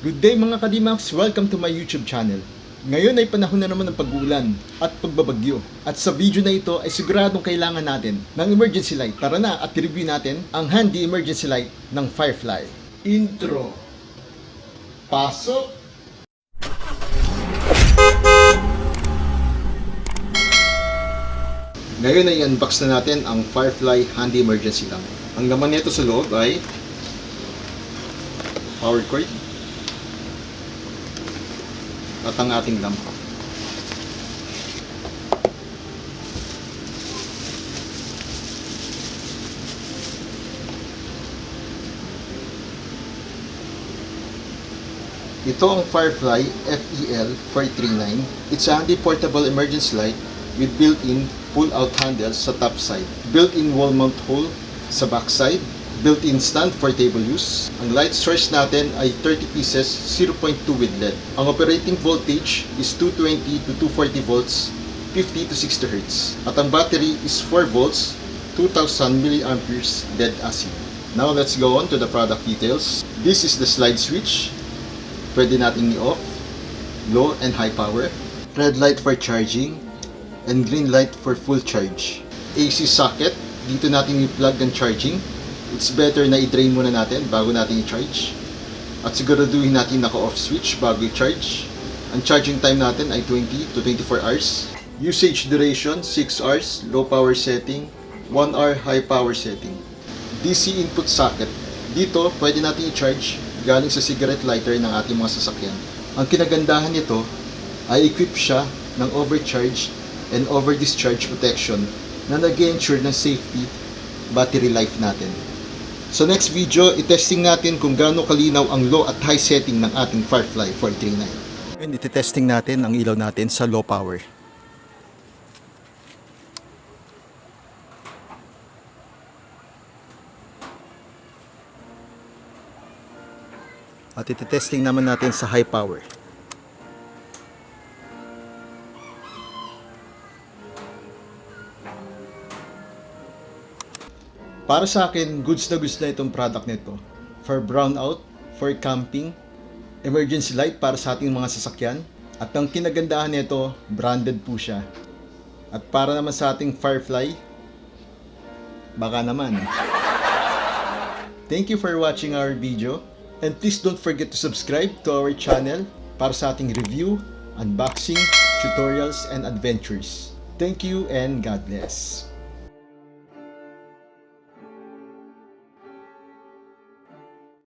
Good day mga Kadimax! Welcome to my YouTube channel. Ngayon ay panahon na naman ng pag-uulan at pagbabagyo. At sa video na ito ay siguradong kailangan natin ng emergency light. Tara na at i-review natin ang handy emergency light ng Firefly. Intro. Pasok! Ngayon ay unbox na natin ang Firefly handy emergency lamp. Ang laman nito sa loob ay power cord at ang ating lamp. Ito ang Firefly FEL 439. It's a handy portable emergency light with built-in pull-out handles sa top side, built-in wall mount hole sa back side, built-in stand for table use. Ang light source natin ay 30 pieces 0.2 with LED. Ang operating voltage is 220 to 240 volts, 50 to 60 Hz. At ang battery is 4 volts, 2000 milliamperes lead acid. Now let's go on to the product details. This is the slide switch. Pwede nating i-off, low and high power. Red light for charging and green light for full charge. AC socket, dito natin i-plug ang charging. It's better na i-drain muna natin bago natin i-charge. At siguraduhin natin naka-off switch bago i-charge. Ang charging time natin ay 20 to 24 hours. Usage duration, 6 hours, low power setting, 1 hour high power setting. DC input socket. Dito, pwede natin i-charge galing sa cigarette lighter ng ating mga sasakyan. Ang kinagandahan nito ay equip siya ng overcharge and over-discharge protection na nag-ensure ng safety battery life natin. Sa next video, itesting natin kung gaano kalinaw ang low at high setting ng ating Firefly 439. And ititesting natin ang ilaw natin sa low power. At ititesting naman natin sa high power. Para sa akin, goods na itong product nito. For brownout, for camping, emergency light para sa ating mga sasakyan. At ang kinagandahan nito, branded po siya. At para naman sa ating Firefly, baka naman. Thank you for watching our video. And please don't forget to subscribe to our channel para sa ating review, unboxing, tutorials, and adventures. Thank you and God bless.